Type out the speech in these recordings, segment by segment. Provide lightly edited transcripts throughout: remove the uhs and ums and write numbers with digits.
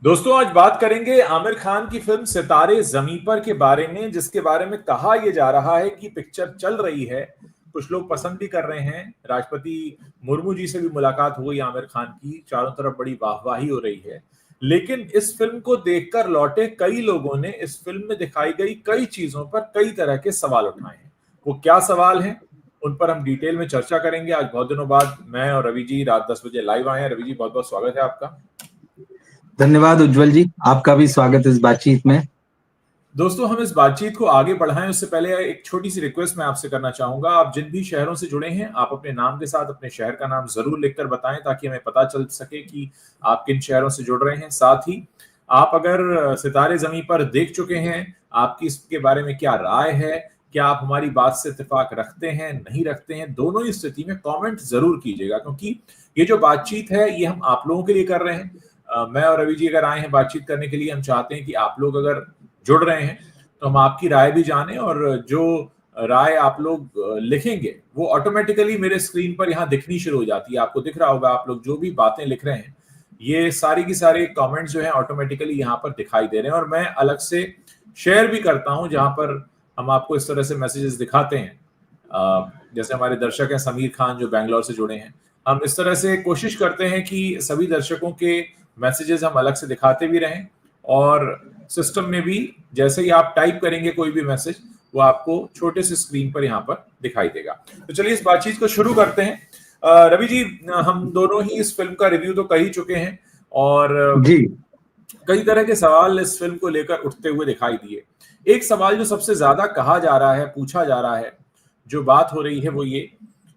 दोस्तों, आज बात करेंगे आमिर खान की फिल्म सितारे ज़मीं पर के बारे में, जिसके बारे में कहा यह जा रहा है कि पिक्चर चल रही है। कुछ लोग पसंद भी कर रहे हैं। राष्ट्रपति मुर्मू जी से भी मुलाकात हुई आमिर खान की, चारों तरफ बड़ी वाहवाही हो रही है। लेकिन इस फिल्म को देखकर लौटे कई लोगों ने इस फिल्म में दिखाई गई कई चीजों पर कई तरह के सवाल उठाए हैं। वो क्या सवाल हैं, उन पर हम डिटेल में चर्चा करेंगे। आज बहुत दिनों बाद मैं और रवि जी रात 10 बजे लाइव आए हैं। रवि जी, बहुत बहुत स्वागत है आपका। धन्यवाद उज्जवल जी, आपका भी स्वागत इस बातचीत में। दोस्तों, हम इस बातचीत को आगे बढ़ाएं उससे पहले एक छोटी सी रिक्वेस्ट मैं आपसे करना चाहूंगा। आप जिन भी शहरों से जुड़े हैं, आप अपने नाम के साथ अपने शहर का नाम जरूर लिखकर बताएं, ताकि हमें पता चल सके कि आप किन शहरों से जुड़ रहे हैं। साथ ही आप अगर सितारे जमीन पर देख चुके हैं, आपकी इसके बारे में क्या राय है, क्या आप हमारी बात से इत्तेफाक रखते हैं, नहीं रखते हैं, दोनों ही स्थिति में कमेंट जरूर कीजिएगा, क्योंकि ये जो बातचीत है ये हम आप लोगों के लिए कर रहे हैं। मैं और रवि जी अगर आए हैं बातचीत करने के लिए, हम चाहते हैं कि आप लोग अगर जुड़ रहे हैं तो हम आपकी राय भी जानें, और जो राय आप लोग लिखेंगे वो ऑटोमेटिकली मेरे स्क्रीन पर यहाँ दिखनी शुरू हो जाती है। आपको दिख रहा होगा, आप लोग जो भी बातें लिख रहे हैं, ये सारी की सारे कमेंट्स जो हैं ऑटोमेटिकली यहाँ पर दिखाई दे रहे हैं, और मैं अलग से शेयर भी करता हूँ जहां पर हम आपको इस तरह से मैसेजेस दिखाते हैं। जैसे हमारे दर्शक हैं समीर खान जो बैंगलोर से जुड़े हैं, हम इस तरह से कोशिश करते हैं कि सभी दर्शकों के मैसेजेस हम अलग से दिखाते भी रहें, और सिस्टम में भी जैसे ही आप टाइप करेंगे कोई भी मैसेज, वो आपको छोटे से स्क्रीन पर यहाँ पर दिखाई देगा। तो चलिए इस बातचीत को शुरू करते हैं। रवि जी, हम दोनों ही इस फिल्म का रिव्यू तो कर ही चुके हैं, और जी कई तरह के सवाल इस फिल्म को लेकर उठते हुए दिखाई दिए। एक सवाल जो सबसे ज्यादा कहा जा रहा है, पूछा जा रहा है, जो बात हो रही है, वो ये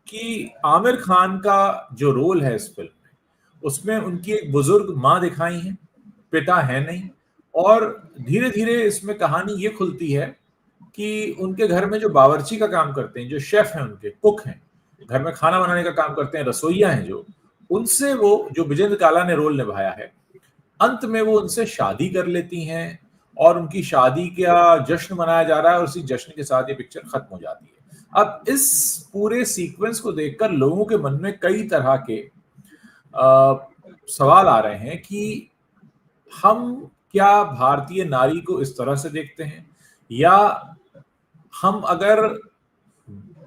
कि आमिर खान का जो रोल है इस फिल्म में, उसमें उनकी एक बुजुर्ग माँ दिखाई है, पिता है नहीं। और धीरे धीरे इसमें कहानी ये खुलती है कि उनके घर में जो बावर्ची का काम करते हैं, जो शेफ हैं, उनके कुक हैं, घर में खाना बनाने का काम करते हैं, रसोइया हैं जो, उनसे वो जो विजेंद्र काला ने रोल निभाया है, अंत में वो उनसे शादी कर लेती हैं, और उनकी शादी का जश्न मनाया जा रहा है, और उसी जश्न के साथ ये पिक्चर खत्म हो जाती है। अब इस पूरे सीक्वेंस को देखकर लोगों के मन में कई तरह के सवाल आ रहे हैं कि हम क्या भारतीय नारी को इस तरह से देखते हैं, या हम अगर,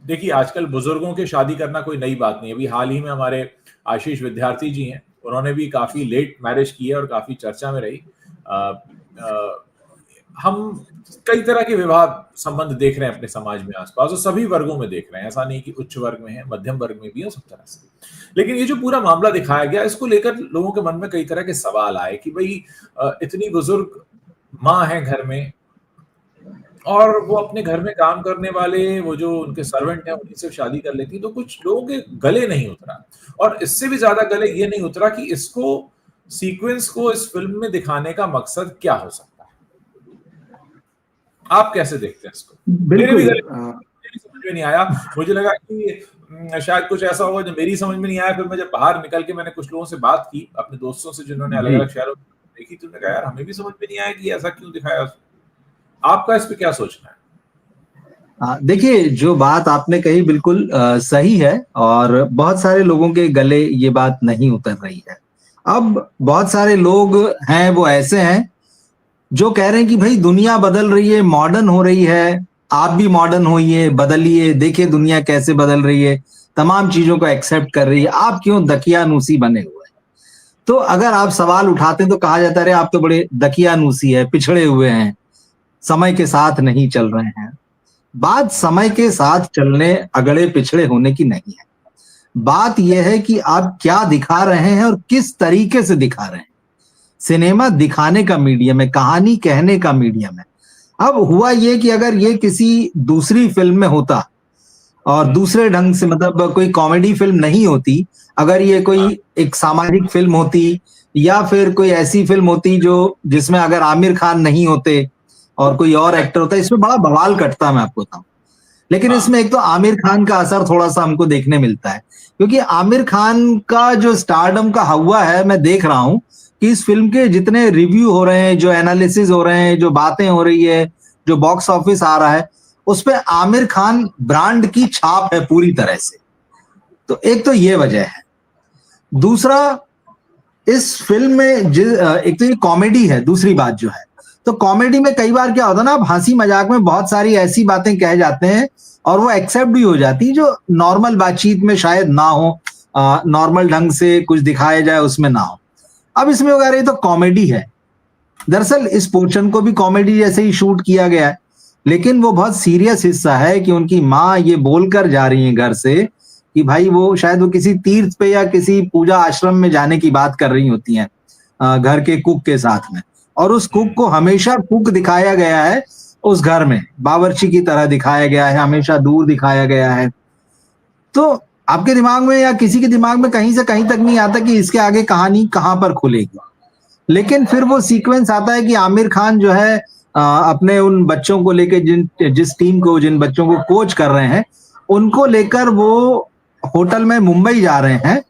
देखिए आजकल बुजुर्गों के शादी करना कोई नई बात नहीं है। अभी हाल ही में हमारे आशीष विद्यार्थी जी हैं, उन्होंने भी काफी लेट मैरिज की है और काफी चर्चा में रही। आ, आ, हम कई तरह के विवाह संबंध देख रहे हैं अपने समाज में आसपास, और सभी वर्गों में देख रहे हैं। ऐसा नहीं कि उच्च वर्ग में है, मध्यम वर्ग में भी है, सब तरह से। लेकिन ये जो पूरा मामला दिखाया गया, इसको लेकर लोगों के मन में कई तरह के सवाल आए कि भाई इतनी बुजुर्ग माँ है घर में, और वो अपने घर में काम करने वाले वो जो उनके सर्वेंट हैं उन्हीं से शादी कर लेती, तो कुछ लोगों के गले नहीं उतरा। और इससे भी ज्यादा गले ये नहीं उतरा कि इसको, सीक्वेंस को इस फिल्म में दिखाने का मकसद क्या हो सकता है। आप कैसे देखते हैं इसको? मेरे भी बिल्कुल। मेरी समझ में नहीं आया। मुझे लगा कि शायद कुछ ऐसा होगा जो मेरी समझ में नहीं आया। फिर मैं जब बाहर निकल के मैंने कुछ लोगों से बात की, अपने दोस्तों से जिन्होंने अलग जी अलग शहरों में देखी, तो उन्होंने कहा यार हमें भी समझ में नहीं आया कि ऐसा क्यों दिखाया। आपका इस पे क्या सोचना है? देखिए, जो बात आपने कही बिल्कुल सही है, और बहुत सारे लोगों के गले ये बात नहीं उतर रही है। अब बहुत सारे लोग हैं, वो ऐसे हैं जो कह रहे हैं कि भाई दुनिया बदल रही है, मॉडर्न हो रही है, आप भी मॉडर्न होइए, बदलिए, देखिए दुनिया कैसे बदल रही है, तमाम चीजों को एक्सेप्ट कर रही है, आप क्यों दकियानूसी बने हुए हैं। तो अगर आप सवाल उठाते तो कहा जाता है आप तो बड़े दकियानूसी है, पिछड़े हुए हैं, समय के साथ नहीं चल रहे हैं। बात समय के साथ चलने, अगड़े पिछड़े होने की नहीं है। बात यह है कि आप क्या दिखा रहे हैं और किस तरीके से दिखा रहे हैं। सिनेमा दिखाने का मीडियम है, कहानी कहने का मीडियम है। अब हुआ ये कि अगर ये किसी दूसरी फिल्म में होता और दूसरे ढंग से, मतलब कोई कॉमेडी फिल्म नहीं होती, अगर ये कोई एक सामाजिक फिल्म होती, या फिर कोई ऐसी फिल्म होती जो जिसमें अगर आमिर खान नहीं होते और कोई और एक्टर होता, इसमें बड़ा बवाल कटता, मैं आपको बताऊं। लेकिन इसमें एक तो आमिर खान का असर थोड़ा सा हमको देखने मिलता है, क्योंकि आमिर खान का जो स्टारडम का हवा है, मैं देख रहा हूं कि इस फिल्म के जितने रिव्यू हो रहे हैं, जो एनालिसिस हो रहे हैं, जो बातें हो रही है, जो बॉक्स ऑफिस आ रहा है, उस पर आमिर खान ब्रांड की छाप है पूरी तरह से। तो एक तो ये वजह है। दूसरा, इस फिल्म में एक तो ये कॉमेडी है, दूसरी बात जो है, तो कॉमेडी में कई बार क्या होता है ना, आप हंसी मजाक में बहुत सारी ऐसी बातें कह जाते हैं और वो एक्सेप्ट भी हो जाती जो नॉर्मल बातचीत में शायद ना हो, नॉर्मल ढंग से कुछ दिखाया जाए उसमें ना हो। अब इसमें वगैरह तो कॉमेडी है, दरअसल इस पोर्शन को भी कॉमेडी जैसे ही शूट किया गया है, लेकिन वो बहुत सीरियस हिस्सा है कि उनकी माँ ये बोलकर जा रही है घर से कि भाई वो शायद वो किसी तीर्थ पे या किसी पूजा आश्रम में जाने की बात कर रही होती हैं घर के कुक के साथ में, और उस कुक को हमेशा कुक दिखाया गया है, उस घर में बावर्ची की तरह दिखाया गया है, हमेशा दूर दिखाया गया है। तो आपके दिमाग में या किसी के दिमाग में कहीं से कहीं तक नहीं आता कि इसके आगे कहानी कहां पर खुलेगी, लेकिन फिर वो सीक्वेंस आता है कि आमिर खान जो है अपने उन बच्चों को लेकर जिन बच्चों को कोच कर रहे हैं उनको लेकर वो होटल में मुंबई जा रहे हैं,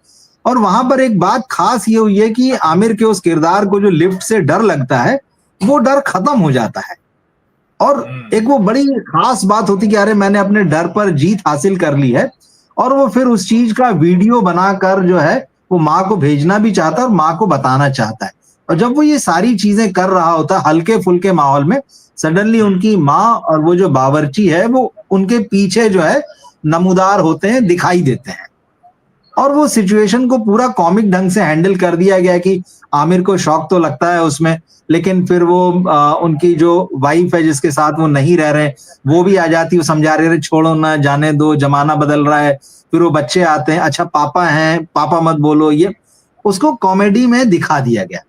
और वहां पर एक बात खास ये हुई है कि आमिर के उस किरदार को जो लिफ्ट से डर लगता है वो डर खत्म हो जाता है, और एक वो बड़ी खास बात होती कि अरे मैंने अपने डर पर जीत हासिल कर ली है, और वो फिर उस चीज का वीडियो बनाकर जो है वो माँ को भेजना भी चाहता है और माँ को बताना चाहता है। और जब वो ये सारी चीजें कर रहा होता है हल्के फुल्के माहौल में, सडनली उनकी माँ और वो जो बावर्ची है वो उनके पीछे जो है नमूदार होते हैं, दिखाई देते हैं, और वो सिचुएशन को पूरा कॉमिक ढंग से हैंडल कर दिया गया कि आमिर को शौक तो लगता है उसमें, लेकिन फिर वो उनकी जो वाइफ है जिसके साथ वो नहीं रह रहे वो भी आ जाती, वो समझा रहे छोड़ो ना, जाने दो, जमाना बदल रहा है। फिर वो बच्चे आते हैं, अच्छा पापा हैं, पापा मत बोलो, ये उसको कॉमेडी में दिखा दिया गया,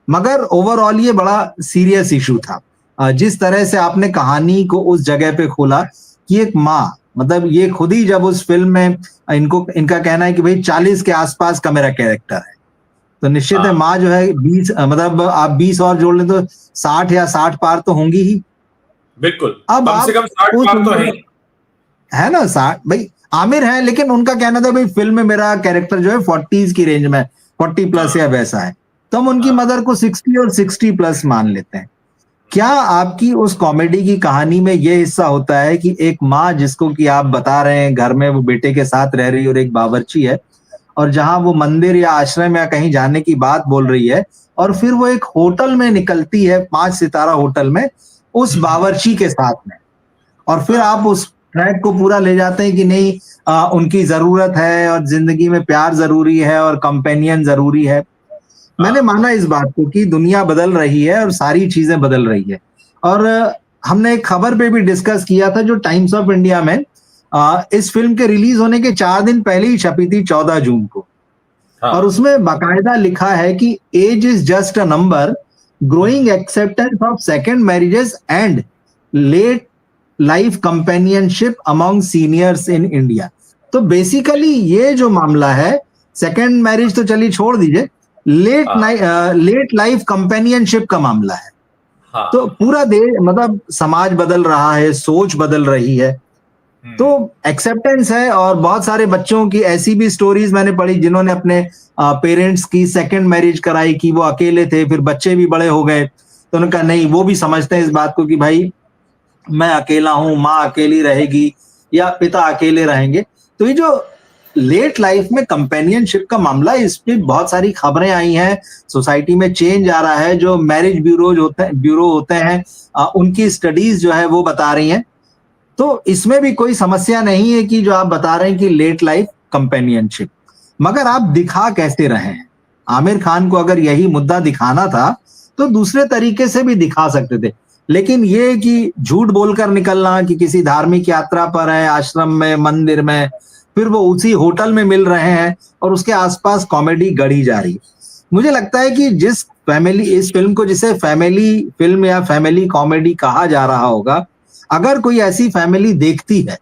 मगर ओवरऑल ये बड़ा सीरियस इशू था। जिस तरह से आपने कहानी को उस जगह पे खोला कि एक माँ, मतलब ये खुद ही जब उस फिल्म में इनका कहना है कि भाई 40 के आसपास का मेरा कैरेक्टर है, तो निश्चित है माँ जो है 20, मतलब आप 20 और जोड़ लें तो 60 या 60 पार तो होंगी ही। बिल्कुल, अब कम से कम 60 पार तो है ना, 60 भाई आमिर है, लेकिन उनका कहना था भाई फिल्म में मेरा कैरेक्टर जो है 40s की रेंज में, 40 प्लस या वैसा है, तो हम उनकी मदर को 60 और 60 प्लस मान लेते हैं। क्या आपकी उस कॉमेडी की कहानी में ये हिस्सा होता है कि एक माँ जिसको कि आप बता रहे हैं घर में वो बेटे के साथ रह रही है और एक बावर्ची है, और जहां वो मंदिर या आश्रम या कहीं जाने की बात बोल रही है, और फिर वो एक होटल में निकलती है, 5 सितारा होटल में उस बावर्ची के साथ में, और फिर आप उस ट्रैक को पूरा ले जाते हैं कि नहीं उनकी जरूरत है और जिंदगी में प्यार जरूरी है और कंपेनियन जरूरी है। मैंने माना इस बात को कि दुनिया बदल रही है और सारी चीजें बदल रही है, और हमने एक खबर पे भी डिस्कस किया था जो टाइम्स ऑफ इंडिया में इस फिल्म के रिलीज होने के 4 दिन पहले ही छपी थी, 14 जून को, और उसमें बाकायदा लिखा है कि age is just a number, growing acceptance of second marriages and late life companionship among seniors in India. तो बेसिकली ये जो मामला है, सेकेंड मैरिज तो चलिए छोड़ दीजिए, लेट लाइफ कंपेनियनशिप का मामला है। तो पूरा देश, मतलब समाज बदल रहा है, सोच बदल रही है, तो एक्सेप्टेंस है। और बहुत सारे बच्चों की ऐसी भी स्टोरीज मैंने पढ़ी जिन्होंने अपने पेरेंट्स की सेकंड मैरिज कराई कि वो अकेले थे, फिर बच्चे भी बड़े हो गए, तो उन्होंने कहा नहीं, वो भी समझते हैं इस बात को कि भाई मैं अकेला हूं, माँ अकेली रहेगी या पिता अकेले रहेंगे। तो ये जो लेट लाइफ में कंपेनियनशिप का मामला, इस पे बहुत सारी खबरें आई हैं, सोसाइटी में चेंज आ रहा है, जो मैरिज ब्यूरो होते हैं उनकी स्टडीज जो है वो बता रही हैं। तो इसमें भी कोई समस्या नहीं है कि जो आप बता रहे हैं कि लेट लाइफ कंपेनियनशिप, मगर आप दिखा कैसे रहे हैं? आमिर खान को अगर यही मुद्दा दिखाना था तो दूसरे तरीके से भी दिखा सकते थे, लेकिन ये कि झूठ बोलकर निकलना कि किसी धार्मिक यात्रा पर है, आश्रम में, मंदिर में, फिर वो उसी होटल में मिल रहे हैं और उसके आसपास कॉमेडी गढ़ी जा रही है। मुझे लगता है कि जिस फैमिली, इस फिल्म को जिसे फैमिली फिल्म या फैमिली कॉमेडी कहा जा रहा होगा, अगर कोई ऐसी फैमिली देखती है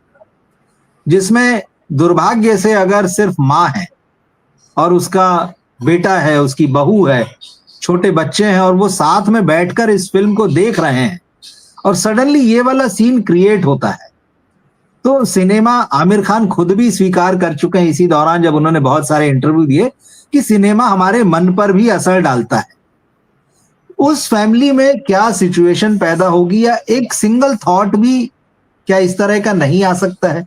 जिसमें दुर्भाग्य से अगर सिर्फ माँ है और उसका बेटा है, उसकी बहू है, छोटे बच्चे हैं, और वो साथ में बैठकर इस फिल्म को देख रहे हैं और सडनली ये वाला सीन क्रिएट होता है, तो सिनेमा, आमिर खान खुद भी स्वीकार कर चुके हैं इसी दौरान जब उन्होंने बहुत सारे इंटरव्यू दिए कि सिनेमा हमारे मन पर भी असर डालता है। उस फैमिली में क्या सिचुएशन पैदा होगी, या एक सिंगल थॉट भी क्या इस तरह का नहीं आ सकता है?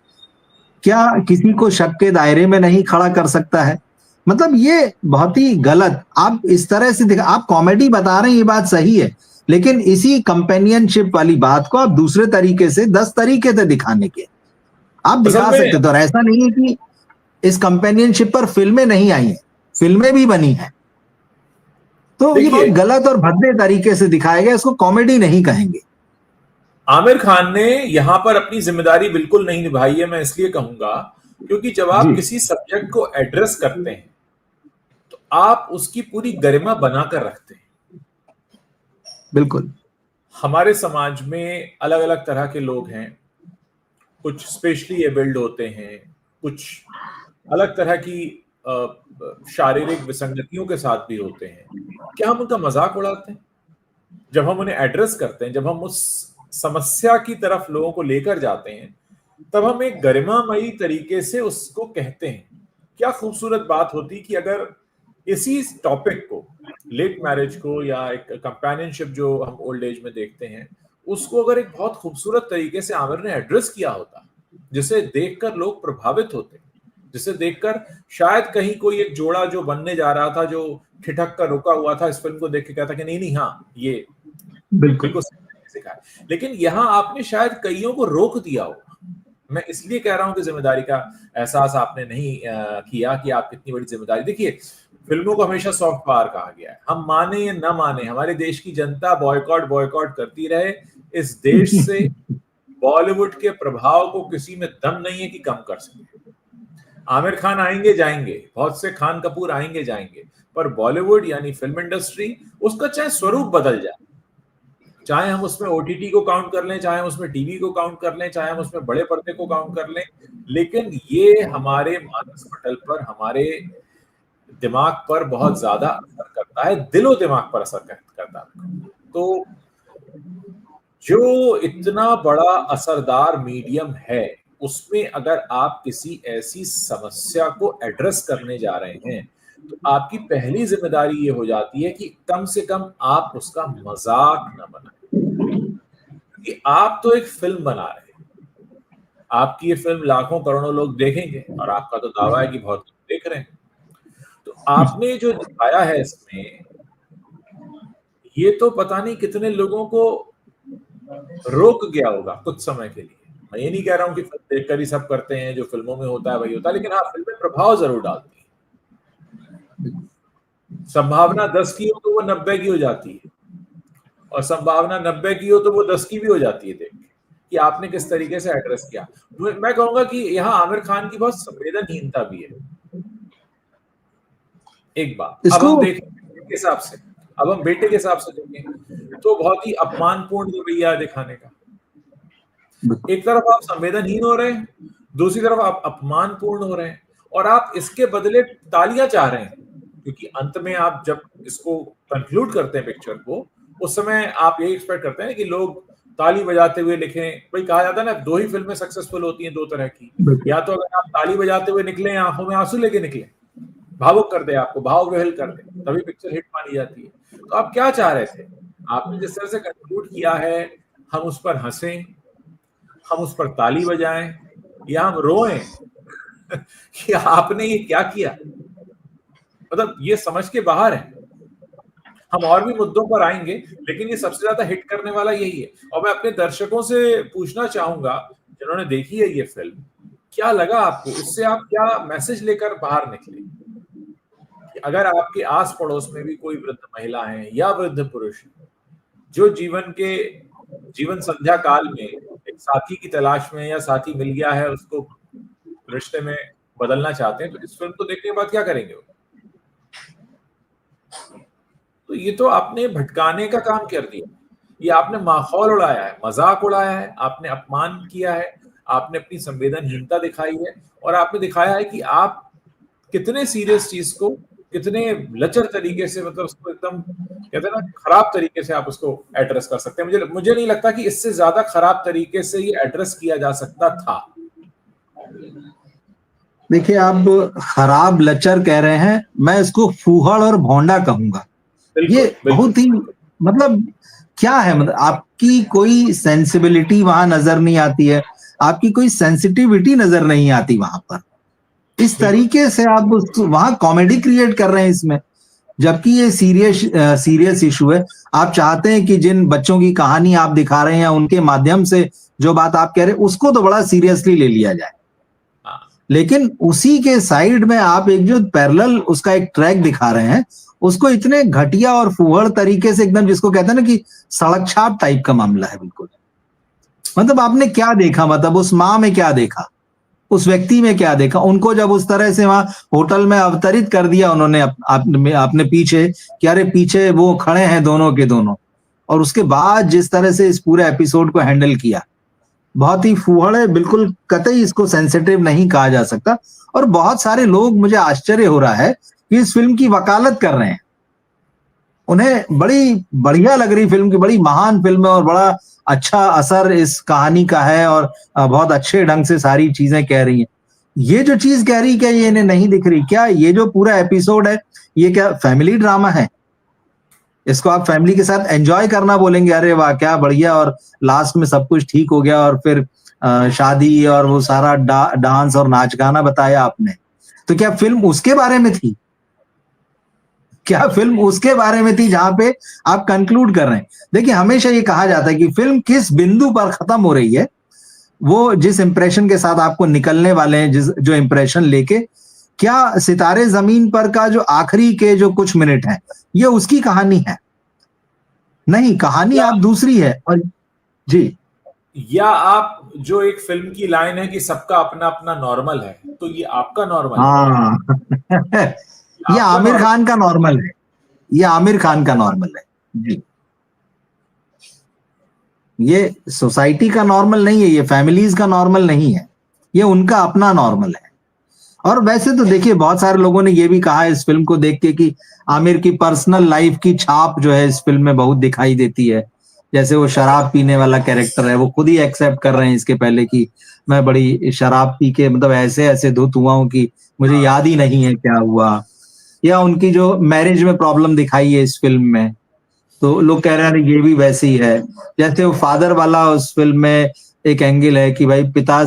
क्या किसी को शक के दायरे में नहीं खड़ा कर सकता है? मतलब ये बहुत ही गलत। आप इस तरह से आप कॉमेडी बता रहे हैं, ये बात सही है, लेकिन इसी कंपेनियनशिप वाली बात को आप दूसरे तरीके से 10 तरीके थे दिखाने के आप दिखा सकते। तो ऐसा नहीं है कि इस कंपेनियनशिप पर फिल्में नहीं आई हैं, फिल्में भी बनी हैं। तो ये बहुत गलत और भद्दे तरीके से दिखाया गया, इसको कॉमेडी नहीं कहेंगे। आमिर खान ने यहां पर अपनी जिम्मेदारी बिल्कुल नहीं निभाई है, मैं इसलिए कहूंगा क्योंकि जब आप किसी सब्जेक्ट को एड्रेस करते हैं तो आप उसकी पूरी गरिमा बनाकर रखते हैं। बिल्कुल। हमारे समाज में अलग अलग तरह के लोग हैं, कुछ स्पेशली एबल्ड होते हैं, कुछ अलग तरह की शारीरिक विसंगतियों के साथ भी होते हैं। क्या हम उनका मजाक उड़ाते हैं? जब हम उन्हें एड्रेस करते हैं, जब हम उस समस्या की तरफ लोगों को लेकर जाते हैं, तब हम एक गरिमामयी तरीके से उसको कहते हैं। क्या खूबसूरत बात होती कि अगर इसी टॉपिक को, लेट मैरिज को या एक कंपेनियनशिप जो हम ओल्ड एज में देखते हैं, उसको अगर एक बहुत खूबसूरत तरीके से आमिर ने एड्रेस किया होता, जिसे देखकर लोग प्रभावित होते, जिसे देखकर शायद कहीं कोई एक जोड़ा जो बनने जा रहा था, जो ठिठक कर रुका हुआ था, इस फिल्म को देख के कहता कि नहीं नहीं, हाँ ये बिल्कुल सिखाया। लेकिन यहां आपने शायद कईयों को रोक दिया हो। मैं इसलिए कह रहा हूं कि जिम्मेदारी का एहसास आपने नहीं किया कि आप कितनी बड़ी जिम्मेदारी। देखिए, फिल्मों को हमेशा सॉफ्ट पावर कहा गया है, हम माने या ना माने, हमारे देश की जनता बॉयकॉट करती रहे, इस देश से बॉलीवुड के प्रभाव को किसी में दम नहीं है कि कम कर सके। आमिर खान आएंगे जाएंगे, बहुत से खान कपूर आएंगे जाएंगे, पर बॉलीवुड यानी फिल्म इंडस्ट्री, उसका चाहे स्वरूप बदल जाए, चाहे हम उसमें ओटीटी को काउंट कर लें, चाहे हम उसमें टीवी को काउंट कर लें, चाहे हम उसमें बड़े पर्दे को काउंट कर लें, लेकिन ये हमारे मानस पटल पर, हमारे दिमाग पर बहुत ज्यादा असर करता है, दिलो दिमाग पर असर करता है। तो जो इतना बड़ा असरदार मीडियम है, उसमें अगर आप किसी ऐसी समस्या को एड्रेस करने जा रहे हैं, तो आपकी पहली जिम्मेदारी ये हो जाती है कि कम से कम आप उसका मजाक न बनाएं। क्योंकि आप तो एक फिल्म बना रहे हैं, आपकी ये फिल्म लाखों करोड़ों लोग देखेंगे, और आपका तो दावा है कि बहुत लोग देख रहे हैं। तो आपने जो दिखाया है इसमें, ये तो पता नहीं कितने लोगों को रोक गया होगा कुछ समय के लिए। मैं ये नहीं कह रहा हूं कि फिल्म देखकर ही सब करते हैं, जो फिल्मों में होता है वही होता है, लेकिन हाँ, फिल्में प्रभाव जरूर डालती है। संभावना 10 की हो तो वो 90 की हो जाती है, और संभावना 90 की हो तो वो 10 की भी हो जाती है, देख कि आपने किस तरीके से एड्रेस किया। मैं कहूंगा कि यहाँ आमिर खान की बहुत संवेदनहीनता भी है। एक बात अब हम देखें के हिसाब से, अब हम बेटे के हिसाब से देखें तो बहुत ही अपमानपूर्ण रवैया दिखाने का। एक तरफ आप संवेदनहीन हो रहे हैं, दूसरी तरफ आप अपमानपूर्ण हो रहे हैं, और आप इसके बदले तालियां चाह रहे हैं, क्योंकि अंत में आप जब इसको कंक्लूड करते हैं पिक्चर को, उस समय आप यही एक्सपेक्ट करते हैं कि लोग ताली बजाते हुए लिखें। भाई कहा जाता है ना, दो ही फिल्में सक्सेसफुल होती हैं, दो तरह की, या तो अगर आप ताली बजाते हुए निकले, आंखों में आंसू लेके निकले, भावुक कर दे, आपको भाव विह्वल कर दे, तभी पिक्चर हिट मानी जाती है। तो आप क्या चाह रहे थे? आपने जिस तरह से कंक्लूड किया है, हम उस पर हंसें, हम उस पर ताली बजाएं, या हम रोएं कि आपने ये क्या किया? मतलब ये समझ के बाहर है। हम और भी मुद्दों पर आएंगे, लेकिन ये सबसे ज्यादा हिट करने वाला यही है। और मैं अपने दर्शकों से पूछना चाहूंगा, जिन्होंने देखी है ये फिल्म, क्या लगा आपको? उससे आप क्या मैसेज लेकर बाहर निकले? अगर आपके आस पड़ोस में भी कोई वृद्ध महिला है या वृद्ध पुरुष जो जीवन संध्या काल में एक साथी की तलाश में, या साथी मिल गया है, उसको रिश्ते में बदलना चाहते हैं, तो इस फिल्म को देखने के बाद क्या करेंगे वो? तो ये तो आपने भटकाने का काम कर दिया, ये आपने माहौल उड़ाया है, मजाक उड़ाया है, आपने अपमान किया है, आपने अपनी संवेदनहीनता दिखाई है, और आपने दिखाया है कि आप कितने सीरियस चीज को कितने लचर तरीके से, मतलब उसको एकदम कहते हैं ना, खराब तरीके से आप उसको एड्रेस कर सकते हैं। मुझे नहीं लगता कि इससे ज्यादा खराब तरीके से ये एड्रेस किया जा सकता था। देखिए, आप खराब लचर कह रहे हैं, मैं इसको फूहड़ और भोंडा कहूंगा। ये बहुत ही, मतलब क्या है, मतलब आपकी कोई सेंसिबिलिटी वहां नजर नहीं आती है, आपकी कोई सेंसिटिविटी नजर नहीं आती वहां पर। इस तरीके से आप वहां कॉमेडी क्रिएट कर रहे हैं इसमें, जबकि ये सीरियस इशू है। आप चाहते हैं कि जिन बच्चों की कहानी आप दिखा रहे हैं उनके माध्यम से जो बात आप कह रहे हैं उसको तो बड़ा सीरियसली ले लिया जाए, लेकिन उसी के साइड में आप एक जो पैरेलल उसका एक ट्रैक दिखा रहे हैं उसको इतने घटिया और फूहड़ तरीके से, एकदम जिसको कहते हैं ना कि सड़क छाप टाइप का मामला है बिल्कुल। मतलब आपने क्या देखा, मतलब उस माँ में क्या देखा, उस व्यक्ति में क्या देखा? उनको जब उस तरह से वहां होटल में अवतरित कर दिया उन्होंने अपने पीछे, कि अरे पीछे वो खड़े हैं दोनों के दोनों, और उसके बाद जिस तरह से इस पूरे एपिसोड को हैंडल किया, बहुत ही फूहड़ है बिल्कुल, कतई इसको सेंसिटिव नहीं कहा जा सकता। और बहुत सारे लोग, मुझे आश्चर्य हो रहा है कि इस फिल्म की वकालत कर रहे हैं, उन्हें बड़ी बढ़िया लग रही फिल्म की, बड़ी महान फिल्म है और बड़ा अच्छा असर इस कहानी का है और बहुत अच्छे ढंग से सारी चीजें कह रही हैं। ये जो चीज कह रही, क्या ये इन्हें नहीं दिख रही? क्या ये जो पूरा एपिसोड है ये क्या फैमिली ड्रामा है? इसको आप फैमिली के साथ एंजॉय करना बोलेंगे, अरे वाह क्या बढ़िया, और लास्ट में सब कुछ ठीक हो गया और फिर शादी और वो सारा डांस और नाच गाना बताया आपने, तो क्या फिल्म उसके बारे में थी? क्या फिल्म उसके बारे में थी जहां पे आप कंक्लूड कर रहे हैं? देखिए, हमेशा ये कहा जाता है कि फिल्म किस बिंदु पर खत्म हो रही है, वो जिस इंप्रेशन के साथ आपको निकलने वाले हैं, जो इंप्रेशन लेके, क्या सितारे जमीन पर का जो आखिरी के जो कुछ मिनट हैं ये उसकी कहानी है? नहीं, कहानी आप दूसरी है। और जी, या आप जो एक फिल्म की लाइन है कि सबका अपना अपना नॉर्मल है, तो ये आपका नॉर्मल है, हाँ ये आपका आमिर नॉर्मल। खान का नॉर्मल है, ये आमिर खान का नॉर्मल है जी। ये सोसाइटी का नॉर्मल नहीं है, ये फैमिलीज का नॉर्मल नहीं है, ये उनका अपना नॉर्मल है। और वैसे तो देखिए, बहुत सारे लोगों ने ये भी कहा इस फिल्म को देख के कि आमिर की पर्सनल लाइफ की छाप जो है इस फिल्म में बहुत दिखाई देती है। जैसे वो शराब पीने वाला कैरेक्टर है, वो खुद ही एक्सेप्ट कर रहे हैं इसके पहले कि मैं बड़ी शराब पी के, मतलब ऐसे ऐसे धुत हुआ हूं कि मुझे याद ही नहीं है क्या हुआ। या उनकी जो मैरिज में प्रॉब्लम दिखाई है इस फिल्म में, तो लोग कह रहे हैं ये भी वैसे ही है। जैसे वो फादर वाला उस फिल्म में एक एंगल है कि भाई पिता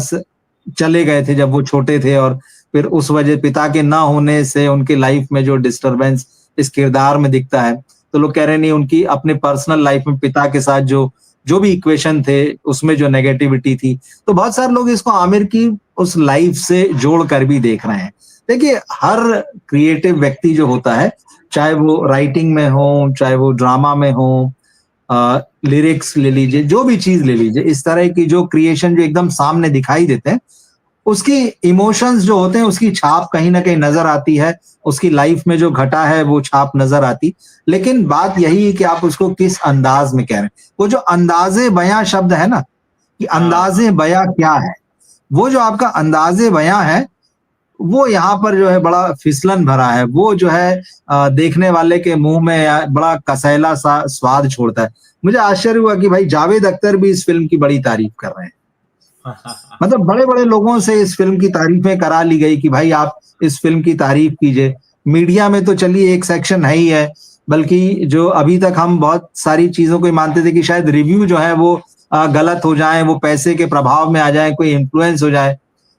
चले गए थे जब वो छोटे थे, और फिर उस वजह पिता के ना होने से उनकी लाइफ में जो डिस्टरबेंस इस किरदार में दिखता है, तो लोग कह रहे हैं नहीं, उनकी अपने पर्सनल लाइफ में पिता के साथ जो जो भी इक्वेशन थे उसमें जो नेगेटिविटी थी, तो बहुत सारे लोग इसको आमिर की उस लाइफ से जोड़ कर भी देख रहे हैं। देखिए, हर क्रिएटिव व्यक्ति जो होता है, चाहे वो राइटिंग में हो, चाहे वो ड्रामा में हो, लिरिक्स ले लीजिए, जो भी चीज ले लीजिए, इस तरह की जो क्रिएशन जो एकदम सामने दिखाई देते हैं, उसकी इमोशंस जो होते हैं उसकी छाप कहीं ना कहीं नजर आती है, उसकी लाइफ में जो घटा है वो छाप नजर आती। लेकिन बात यही है कि आप उसको किस अंदाज में कह रहे हैं। वो जो अंदाजे बयां शब्द है ना, कि अंदाजे बयां क्या है, वो जो आपका अंदाजे बयां है वो यहाँ पर जो है बड़ा फिसलन भरा है। वो जो है देखने वाले के मुंह में बड़ा कसैला सा स्वाद छोड़ता है। मुझे आश्चर्य हुआ कि भाई जावेद अख्तर भी इस फिल्म की बड़ी तारीफ कर रहे हैं। मतलब बड़े बड़े लोगों से इस फिल्म की तारीफें करा ली गई कि भाई आप इस फिल्म की तारीफ कीजिए। मीडिया में तो चलिए एक सेक्शन है ही है, बल्कि जो अभी तक हम बहुत सारी चीजों को मानते थे कि शायद रिव्यू जो है वो गलत हो जाए, वो पैसे के प्रभाव में आ जाए, कोई इन्फ्लुएंस हो जाए।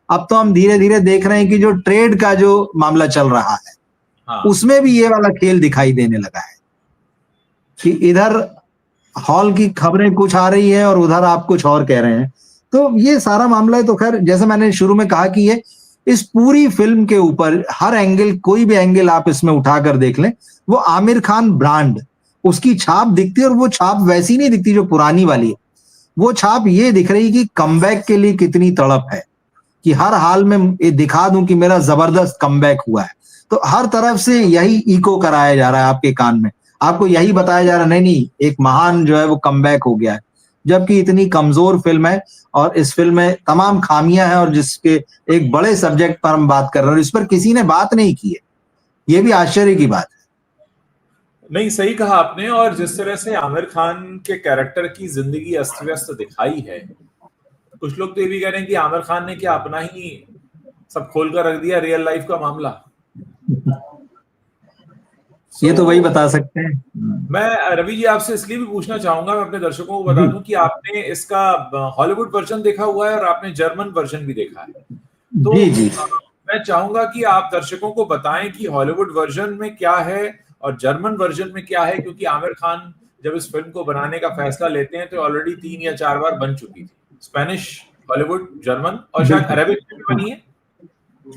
अब तो हम धीरे धीरे देख रहे हैं कि जो ट्रेड का जो मामला चल रहा है उसमें भी ये वाला खेल दिखाई देने लगा है कि इधर हॉल की खबरें कुछ आ रही है और उधर आप कुछ और कह रहे हैं। तो ये सारा मामला है। तो खैर, जैसे मैंने शुरू में कहा कि ये इस पूरी फिल्म के ऊपर हर एंगल, कोई भी एंगल आप इसमें उठाकर देख लें, वो आमिर खान ब्रांड, उसकी छाप दिखती है। और वो छाप वैसी नहीं दिखती जो पुरानी वाली है, वो छाप ये दिख रही कि कमबैक के लिए कितनी तड़प है, कि हर हाल में ये दिखा दूं कि मेरा जबरदस्त कमबैक हुआ है। तो हर तरफ से यही इको कराया जा रहा है आपके कान में, आपको यही बताया जा रहा है नहीं नहीं एक महान जो है वो कमबैक हो गया है। जबकि इतनी कमजोर फिल्म है और इस फिल्म में तमाम खामियां हैं, और जिसके एक बड़े सब्जेक्ट पर हम बात कर रहे हैं और इस पर किसी ने बात नहीं की है, ये भी आश्चर्य की बात है। नहीं, सही कहा आपने। और जिस तरह से आमिर खान के कैरेक्टर की जिंदगी अस्त व्यस्त दिखाई है, कुछ लोग तो ये भी कह रहे हैं कि आमिर खान ने क्या अपना ही सब खोल कर रख दिया, रियल लाइफ का मामला। ये तो वही बता सकते हैं। मैं रवि जी आपसे इसलिए भी पूछना चाहूंगा, मैं अपने दर्शकों को बता दूं कि आपने इसका हॉलीवुड वर्जन देखा हुआ है और आपने जर्मन वर्जन भी देखा है। तो जी जी। मैं चाहूंगा कि आप दर्शकों को बताएं कि हॉलीवुड वर्जन में क्या है और जर्मन वर्जन में क्या है, क्योंकि आमिर खान जब इस फिल्म को बनाने का फैसला लेते हैं तो ऑलरेडी 3 या 4 बार बन चुकी थी, स्पेनिश, हॉलीवुड, जर्मन और शायद अरेबिक में भी बनी है।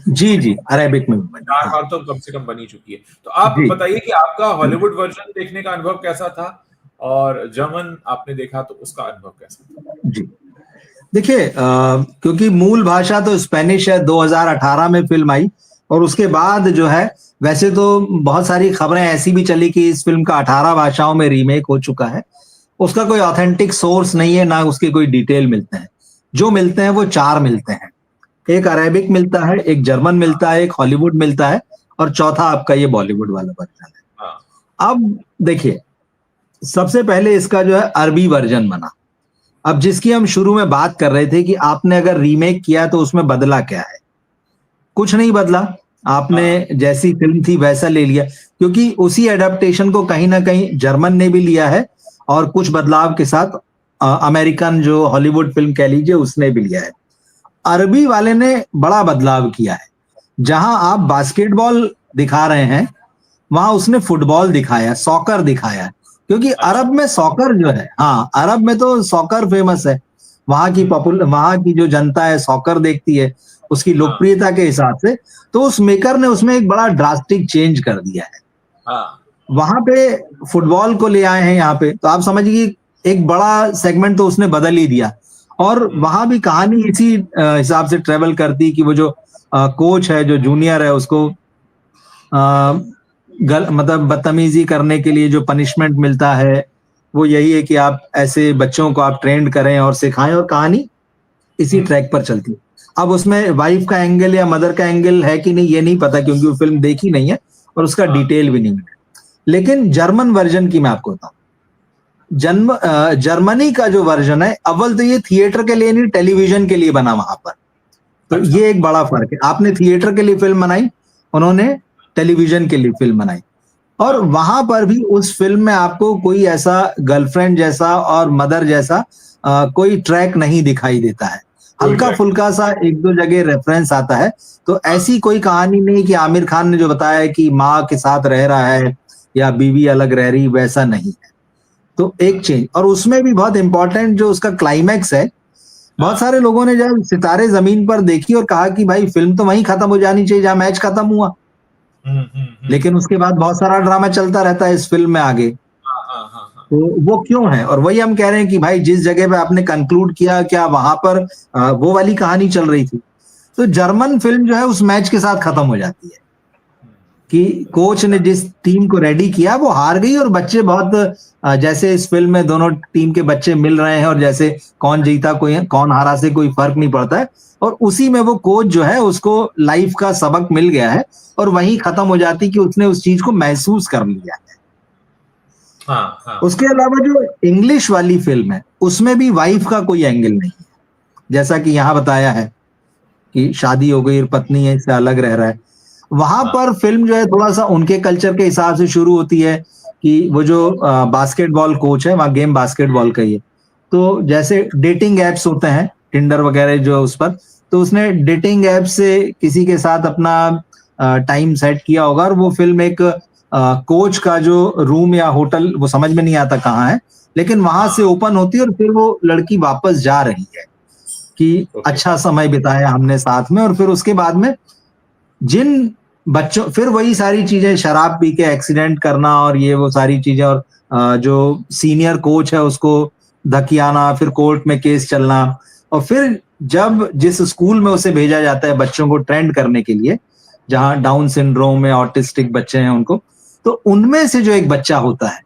जी जी, अरेबिक में बनी, 4 बार तो कम से कम बनी चुकी है। तो आप बताइए कि आपका हॉलीवुड वर्जन देखने का अनुभव कैसा था और जर्मन आपने देखा तो उसका अनुभव कैसा था? जी देखिए, क्योंकि मूल भाषा तो स्पेनिश है, 2018 में फिल्म आई और उसके बाद जो है, वैसे तो बहुत सारी खबरें ऐसी भी चली कि इस फिल्म का 18 भाषाओं में रीमेक हो चुका है। उसका कोई ऑथेंटिक सोर्स नहीं है, ना उसके कोई डिटेल मिलते हैं। जो मिलते हैं वो 4 मिलते हैं, एक अरेबिक मिलता है, एक जर्मन मिलता है, एक हॉलीवुड मिलता है और चौथा आपका ये बॉलीवुड वाला वर्जन है। अब देखिए, सबसे पहले इसका जो है अरबी वर्जन बना। अब जिसकी हम शुरू में बात कर रहे थे कि आपने अगर रीमेक किया तो उसमें बदला क्या है, कुछ नहीं बदला। आपने जैसी फिल्म थी वैसा ले लिया, क्योंकि उसी एडेप्टेशन को कहीं ना कहीं जर्मन ने भी लिया है और कुछ बदलाव के साथ अमेरिकन जो हॉलीवुड फिल्म कह लीजिए उसने भी लिया है। अरबी वाले ने बड़ा बदलाव किया है। जहां आप बास्केटबॉल दिखा रहे हैं वहां उसने फुटबॉल दिखाया, सॉकर दिखाया, क्योंकि अरब में सॉकर जो है, हाँ अरब में तो सॉकर फेमस है। वहां की जो जनता है सॉकर देखती है, उसकी लोकप्रियता के हिसाब से। तो उस मेकर ने उसमें एक बड़ा ड्रास्टिक चेंज कर दिया है। वहां पे फुटबॉल को ले आए हैं यहाँ पे, तो आप समझिए एक बड़ा सेगमेंट तो उसने बदल ही दिया। और वहां भी कहानी इसी हिसाब से ट्रेवल करती कि वो जो कोच है, जो जूनियर है, उसको मतलब बदतमीजी करने के लिए जो पनिशमेंट मिलता है वो यही है कि आप ऐसे बच्चों को आप ट्रेंड करें और सिखाएं, और कहानी इसी ट्रैक पर चलती है। अब उसमें वाइफ का एंगल या मदर का एंगल है कि नहीं ये नहीं पता, क्योंकि वो फिल्म देखी नहीं है और उसका डिटेल भी नहीं है। लेकिन जर्मन वर्जन की मैं आपको बताऊं, जर्मनी का जो वर्जन है, अव्वल तो ये थिएटर के लिए नहीं टेलीविजन के लिए बना वहां पर। तो ये एक बड़ा फर्क है। आपने थिएटर के लिए फिल्म बनाई, उन्होंने टेलीविजन के लिए फिल्म बनाई। और वहां पर भी उस फिल्म में आपको कोई ऐसा गर्लफ्रेंड जैसा और मदर जैसा कोई ट्रैक नहीं दिखाई देता है। हल्का फुल्का सा एक दो जगह रेफरेंस आता है। तो ऐसी कोई कहानी नहीं कि आमिर खान ने जो बताया है कि माँ के साथ रह रहा है या बीवी अलग रह रही, वैसा नहीं है। तो एक चेंज। और उसमें भी बहुत इंपॉर्टेंट जो उसका क्लाइमैक्स है, बहुत सारे लोगों ने जब सितारे जमीन पर देखी और कहा कि भाई फिल्म तो वहीं खत्म हो जानी चाहिए जहां मैच खत्म हुआ। लेकिन उसके बाद बहुत सारा ड्रामा चलता रहता है इस फिल्म में आगे। तो वो क्यों है? और वही हम कह रहे हैं कि भाई जिस जगह पे आपने कंक्लूड किया, क्या वहां पर वो वाली कहानी चल रही थी? तो जर्मन फिल्म जो है उस मैच के साथ खत्म हो जाती है कि कोच ने जिस टीम को रेडी किया वो हार गई और बच्चे बहुत जैसे इस फिल्म में दोनों टीम के बच्चे मिल रहे हैं और जैसे कौन जीता कोई कौन हारा से कोई फर्क नहीं पड़ता है। और उसी में वो कोच जो है उसको लाइफ का सबक मिल गया है और वहीं खत्म हो जाती कि उसने उस चीज को महसूस कर लिया है। उसके अलावा जो इंग्लिश वाली फिल्म है उसमें भी वाइफ का कोई एंगल नहीं है, जैसा कि यहाँ बताया है कि शादी हो गई और पत्नी है इससे अलग रह रहा है। वहां पर फिल्म जो है थोड़ा सा उनके कल्चर के हिसाब से शुरू होती है कि वो जो बास्केटबॉल कोच है, वहां गेम बास्केटबॉल का ही है। तो जैसे डेटिंग एप्स होते हैं टिंडर वगैरह जो उस पर, तो उसने डेटिंग ऐप से किसी के साथ अपना टाइम सेट किया होगा और वो फिल्म एक कोच का जो रूम या होटल वो समझ में नहीं आता कहाँ है, लेकिन वहां से ओपन होती है और फिर वो लड़की वापस जा रही है कि अच्छा समय बिताया हमने साथ में। और फिर उसके बाद में जिन बच्चों, फिर वही सारी चीजें, शराब पी के एक्सीडेंट करना और ये वो सारी चीजें, और जो सीनियर कोच है उसको धकियाना, फिर कोर्ट में केस चलना। और फिर जब जिस स्कूल में उसे भेजा जाता है बच्चों को ट्रेंड करने के लिए, जहां डाउन सिंड्रोम में ऑटिस्टिक बच्चे हैं उनको, तो उनमें से जो एक बच्चा होता है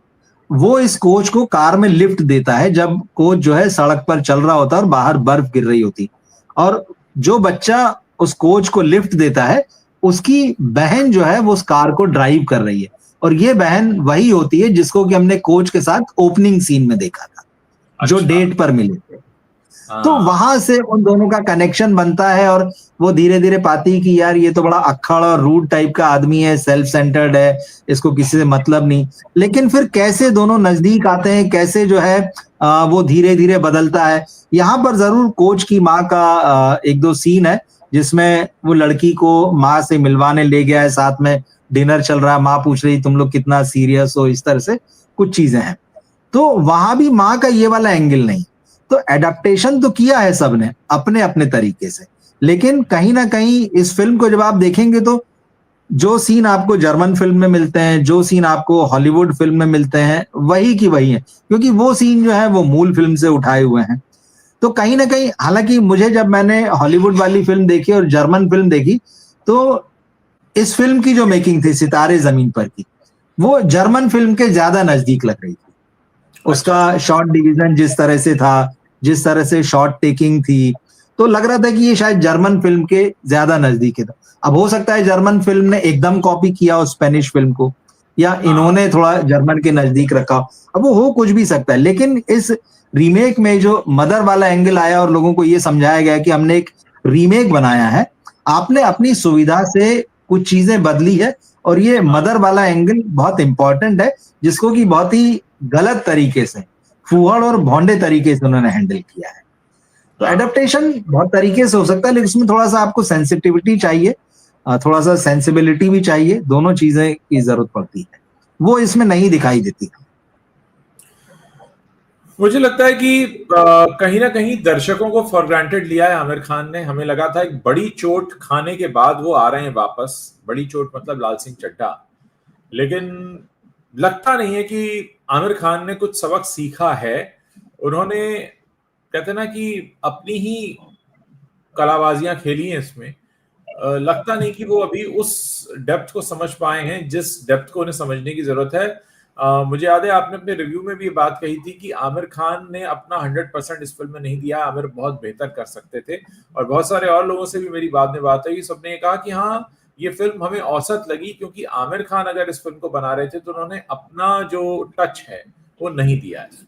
वो इस कोच को कार में लिफ्ट देता है जब कोच जो है सड़क पर चल रहा होता है और बाहर बर्फ गिर रही होती। और जो बच्चा उस कोच को लिफ्ट देता है उसकी बहन जो है वो उस कार को ड्राइव कर रही है, और ये बहन वही होती है जिसको कि हमने कोच के साथ ओपनिंग सीन में देखा था, जो डेट पर मिले थे। तो वहां से उन दोनों का कनेक्शन बनता है और वो धीरे धीरे पाती है कि यार ये तो बड़ा अक्खड़ और रूड टाइप का आदमी है, सेल्फ सेंटर्ड है, इसको किसी से मतलब नहीं। लेकिन फिर कैसे दोनों नजदीक आते हैं, कैसे जो है वो धीरे धीरे बदलता है। यहाँ पर जरूर कोच की माँ का एक दो सीन है जिसमें वो लड़की को माँ से मिलवाने ले गया है, साथ में डिनर चल रहा है, माँ पूछ रही तुम लोग कितना सीरियस हो, इस तरह से कुछ चीजें हैं। तो वहां भी माँ का ये वाला एंगल नहीं। तो एडेप्टेशन तो किया है सबने अपने अपने तरीके से, लेकिन कहीं ना कहीं इस फिल्म को जब आप देखेंगे तो जो सीन आपको जर्मन फिल्म में मिलते हैं, जो सीन आपको हॉलीवुड फिल्म में मिलते हैं, वही की वही है, क्योंकि वो सीन जो है वो मूल फिल्म से उठाए हुए हैं। तो कहीं ना कहीं, हालांकि मुझे जब मैंने हॉलीवुड वाली फिल्म देखी और जर्मन फिल्म देखी, तो इस फिल्म की जो मेकिंग थी सितारे जमीन पर की, वो जर्मन फिल्म के ज्यादा नजदीक लग रही थी। उसका शॉट डिवीजन जिस तरह से था, जिस तरह से शॉट टेकिंग थी, तो लग रहा था कि ये शायद जर्मन फिल्म के ज्यादा नजदीक है। अब हो सकता है जर्मन फिल्म ने एकदम कॉपी किया उस स्पेनिश फिल्म को, या इन्होंने थोड़ा जर्मन के नजदीक रखा, अब वो हो कुछ भी सकता है। लेकिन इस रीमेक में जो मदर वाला एंगल आया और लोगों को ये समझाया गया कि हमने एक रीमेक बनाया है, आपने अपनी सुविधा से कुछ चीजें बदली है, और ये मदर वाला एंगल बहुत इंपॉर्टेंट है, जिसको कि बहुत ही गलत तरीके से, फूहड़ और भौंडे तरीके से उन्होंने हैंडल किया है। तो एडेप्टेशन बहुत तरीके से हो सकता है, लेकिन उसमें थोड़ा सा आपको सेंसिटिविटी चाहिए, थोड़ा सा सेंसिबिलिटी भी चाहिए, दोनों चीजें की जरूरत पड़ती है, वो इसमें नहीं दिखाई देती। मुझे लगता है कि कहीं ना कहीं दर्शकों को फॉर ग्रांटेड लिया है आमिर खान ने। हमें लगा था एक बड़ी चोट खाने के बाद वो आ रहे हैं वापस, बड़ी चोट मतलब लाल सिंह चड्ढा, लेकिन लगता नहीं है कि आमिर खान ने कुछ सबक सीखा है। उन्होंने, कहते ना कि अपनी ही कलाबाजियां खेली हैं इसमें। लगता नहीं कि वो अभी उस डेप्थ को समझ पाए हैं जिस डेप्थ को उन्हें समझने की जरूरत है। मुझे याद है आपने अपने रिव्यू में भी ये बात कही थी कि आमिर खान ने अपना 100% इस फिल्म में नहीं दिया, आमिर बहुत बेहतर कर सकते थे। और बहुत सारे और लोगों से भी मेरी बाद में बात हुई, सबने ये कहा कि हाँ ये फिल्म हमें औसत लगी, क्योंकि आमिर खान अगर इस फिल्म को बना रहे थे तो उन्होंने अपना जो टच है वो नहीं दिया है।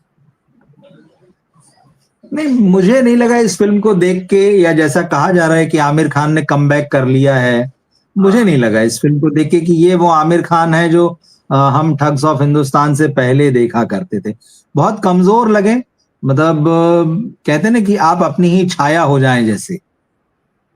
नहीं, मुझे नहीं लगा इस फिल्म को देख के, या जैसा कहा जा रहा है कि आमिर खान ने कमबैक कर लिया है, मुझे नहीं लगा इस फिल्म को देख के कि ये वो आमिर खान है जो हम ठग्स ऑफ हिंदुस्तान से पहले देखा करते थे। बहुत कमजोर लगे, मतलब कहते ना कि आप अपनी ही छाया हो जाएं जैसे,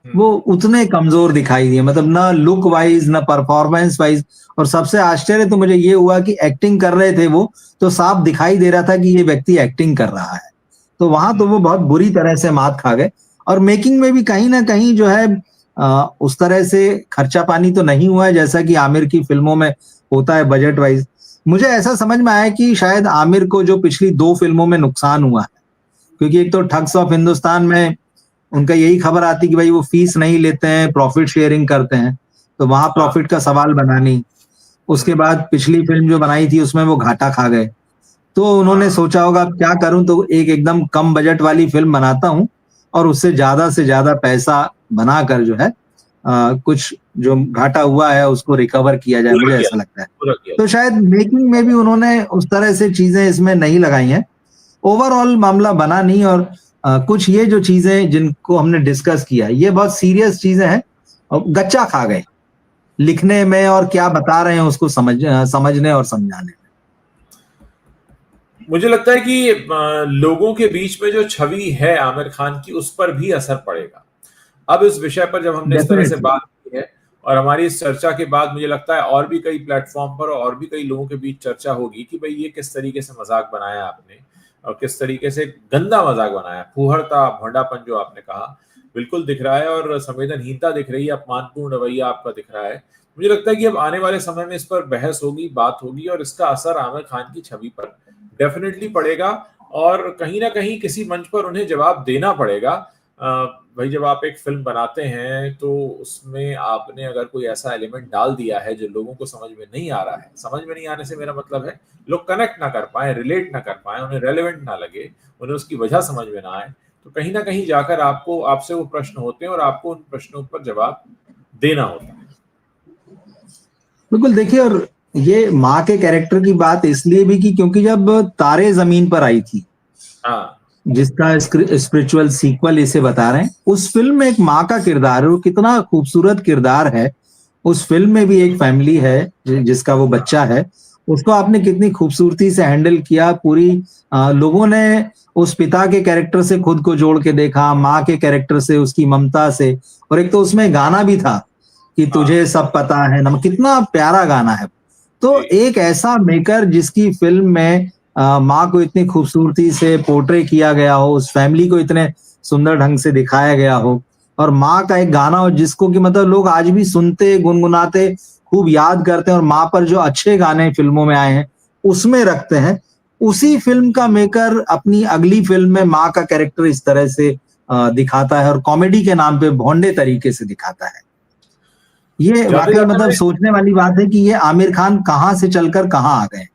वो उतने कमजोर दिखाई दिए, मतलब ना लुक वाइज ना परफॉर्मेंस वाइज। और सबसे आश्चर्य तो मुझे ये हुआ कि एक्टिंग कर रहे थे वो, तो साफ दिखाई दे रहा था कि ये व्यक्ति एक्टिंग कर रहा है। तो वहां तो वो बहुत बुरी तरह से मात खा गए। और मेकिंग में भी कहीं ना कहीं जो है उस तरह से खर्चा पानी तो नहीं हुआ है जैसा कि आमिर की फिल्मों में होता है बजट वाइज। मुझे ऐसा समझ में आया कि शायद आमिर को जो पिछली 2 फिल्मों में नुकसान हुआ है, क्योंकि एक तो ठग्स ऑफ हिंदुस्तान में उनका यही खबर आती कि भाई वो फीस नहीं लेते हैं, प्रॉफिट शेयरिंग करते हैं, तो वहां प्रॉफिट का सवाल बना नहीं। उसके बाद पिछली फिल्म जो बनाई थी उसमें वो घाटा खा गए, तो उन्होंने सोचा होगा क्या करूं, तो एक एकदम कम बजट वाली फिल्म बनाता हूं और उससे ज्यादा पैसा बनाकर जो है कुछ जो घाटा हुआ है उसको रिकवर किया जाए, मुझे ऐसा लगता है। तो शायद मेकिंग में भी उन्होंने उस तरह से चीजें इसमें नहीं लगाई हैं। ओवरऑल मामला बना नहीं। और कुछ ये जो चीजें जिनको हमने डिस्कस किया, ये बहुत सीरियस चीजें हैं और गच्चा खा गए लिखने में, और क्या बता रहे हैं उसको समझने और समझाने में। मुझे लगता है कि लोगों के बीच में जो छवि है आमिर खान की, उस पर भी असर पड़ेगा। अब इस विषय पर जब हमने इस तरह से बात की है और हमारी इस चर्चा के बाद मुझे लगता है और भी कई प्लेटफॉर्म पर और भी कई लोगों के बीच चर्चा होगी कि भाई ये किस तरीके से मजाक बनाया आपने और किस तरीके से गंदा मजाक बनाया। फूहड़ता भोंडापन जो आपने कहा बिल्कुल दिख रहा है, और संवेदनहीनता दिख रही है, अपमानपूर्ण रवैया आपका दिख रहा है। मुझे लगता है कि अब आने वाले समय में इस पर बहस होगी, बात होगी, और इसका असर आमिर खान की छवि पर डेफिनेटली पड़ेगा। और कहीं ना कहीं किसी मंच पर उन्हें जवाब देना पड़ेगा। भाई जब आप एक फिल्म बनाते हैं तो उसमें आपने अगर कोई ऐसा एलिमेंट डाल दिया है जो लोगों को समझ में नहीं आ रहा है, समझ में नहीं आने से मेरा मतलब है लोग कनेक्ट ना कर पाए, रिलेट ना कर पाए, उन्हें रेलेवेंट ना लगे, उन्हें उसकी वजह समझ में ना आए, तो कहीं ना कहीं जाकर आपसे वो प्रश्न होते हैं और आपको उन प्रश्नों पर जवाब देना होता है। बिल्कुल। देखिए, और ये माँ के कैरेक्टर की बात इसलिए भी की क्योंकि जब तारे जमीन पर आई थी, जिसका स्पिरिचुअल सीक्वल इसे बता रहे हैं, उस फिल्म में एक माँ का किरदार है, वो कितना खूबसूरत किरदार है। उस फिल्म में भी एक फैमिली है जिसका वो बच्चा है, उसको आपने कितनी खूबसूरती से हैंडल किया। पूरी लोगों ने उस पिता के कैरेक्टर से खुद को जोड़ के देखा, माँ के कैरेक्टर से, उसकी ममता से, और एक तो उसमें गाना भी था कि तुझे सब पता है ना, कितना प्यारा गाना है। तो एक ऐसा मेकर जिसकी फिल्म में माँ को इतनी खूबसूरती से पोर्ट्रे किया गया हो, उस फैमिली को इतने सुंदर ढंग से दिखाया गया हो, और माँ का एक गाना हो जिसको कि मतलब लोग आज भी सुनते, गुनगुनाते, खूब याद करते हैं, और माँ पर जो अच्छे गाने फिल्मों में आए हैं उसमें रखते हैं। उसी फिल्म का मेकर अपनी अगली फिल्म में माँ का कैरेक्टर इस तरह से दिखाता है, और कॉमेडी के नाम पे भोंडे तरीके से दिखाता है। ये वाकई मतलब सोचने वाली बात है कि ये आमिर खान कहां से चलकर कहां आ गए।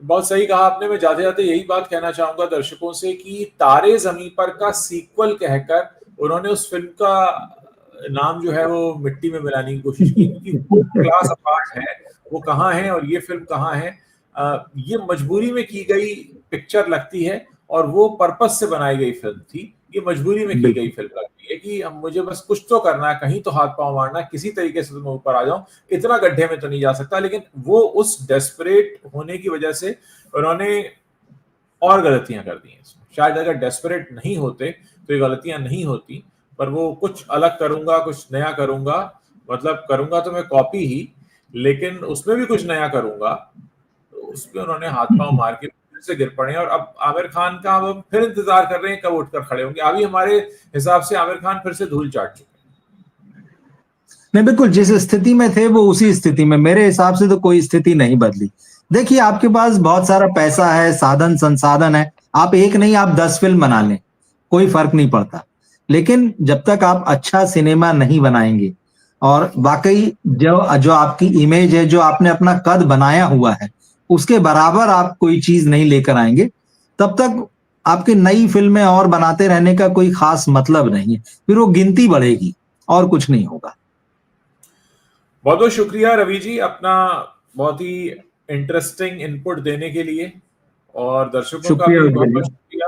बहुत सही कहा आपने। मैं जाते जाते यही बात कहना चाहूंगा दर्शकों से कि तारे जमीन पर का सीक्वल कहकर उन्होंने उस फिल्म का नाम जो है वो मिट्टी में मिलाने की कोशिश की, क्योंकि वो क्लास अपार्ट है, वो कहाँ है और ये फिल्म कहाँ है। ये मजबूरी में की गई पिक्चर लगती है, और वो पर्पस से बनाई गई फिल्म थी। ये मजबूरी में की गई फिल्म लगती है कि अब मुझे बस कुछ तो करना है, कहीं तो हाथ पांव मारना है, किसी तरीके से तो मैं ऊपर आ जाऊं, इतना गड्ढे में तो नहीं जा सकता। लेकिन वो उस डेस्परेट होने की वजह से उन्होंने और गलतियां कर दी हैं इसमें। शायद अगर डेस्परेट नहीं होते तो ये गलतियां नहीं होती, पर वो कुछ अलग करूंगा, कुछ नया करूंगा, मतलब करूंगा तो मैं कॉपी ही, लेकिन उसमें भी कुछ नया करूंगा, तो उसमें उन्होंने हाथ पांव मार के फिर से गिर पड़े। और अब आमिर खान का हम फिर इंतजार कर रहे हैं कब उठकर खड़े होंगे। अभी हमारे हिसाब से आमिर खान फिर से धूल चाट चुके हैं। नहीं, बिल्कुल जिस स्थिति में थे वो उसी स्थिति में, मेरे हिसाब से तो कोई स्थिति नहीं बदली। देखिए, आपके पास बहुत सारा पैसा है, साधन संसाधन है, आप एक नहीं आप 10 फिल्म बना लें, कोई फर्क नहीं पड़ता। लेकिन जब तक आप अच्छा सिनेमा नहीं बनाएंगे और वाकई जो आपकी इमेज है, जो आपने अपना कद बनाया हुआ है, उसके बराबर आप कोई चीज नहीं लेकर आएंगे, तब तक आपकी नई फिल्में और बनाते रहने का कोई खास मतलब नहीं है। फिर वो गिनती बढ़ेगी और कुछ नहीं होगा। बहुत बहुत शुक्रिया रवि जी, अपना बहुत ही इंटरेस्टिंग इनपुट देने के लिए, और दर्शकों का भी बहुत बहुत शुक्रिया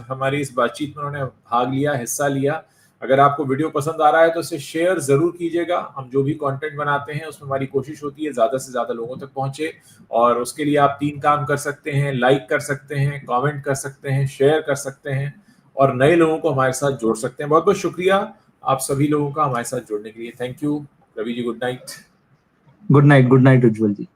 हमारी इस बातचीत में उन्होंने भाग लिया, हिस्सा लिया। अगर आपको वीडियो पसंद आ रहा है तो इसे शेयर जरूर कीजिएगा। हम जो भी कंटेंट बनाते हैं उसमें हमारी कोशिश होती है ज्यादा से ज्यादा लोगों तक पहुंचे, और उसके लिए आप 3 काम कर सकते हैं: लाइक कर सकते हैं, कमेंट कर सकते हैं, शेयर कर सकते हैं, और नए लोगों को हमारे साथ जोड़ सकते हैं। बहुत बहुत शुक्रिया आप सभी लोगों का हमारे साथ जुड़ने के लिए। Thank you Ravi ji, good night. Good night Ujjwal ji.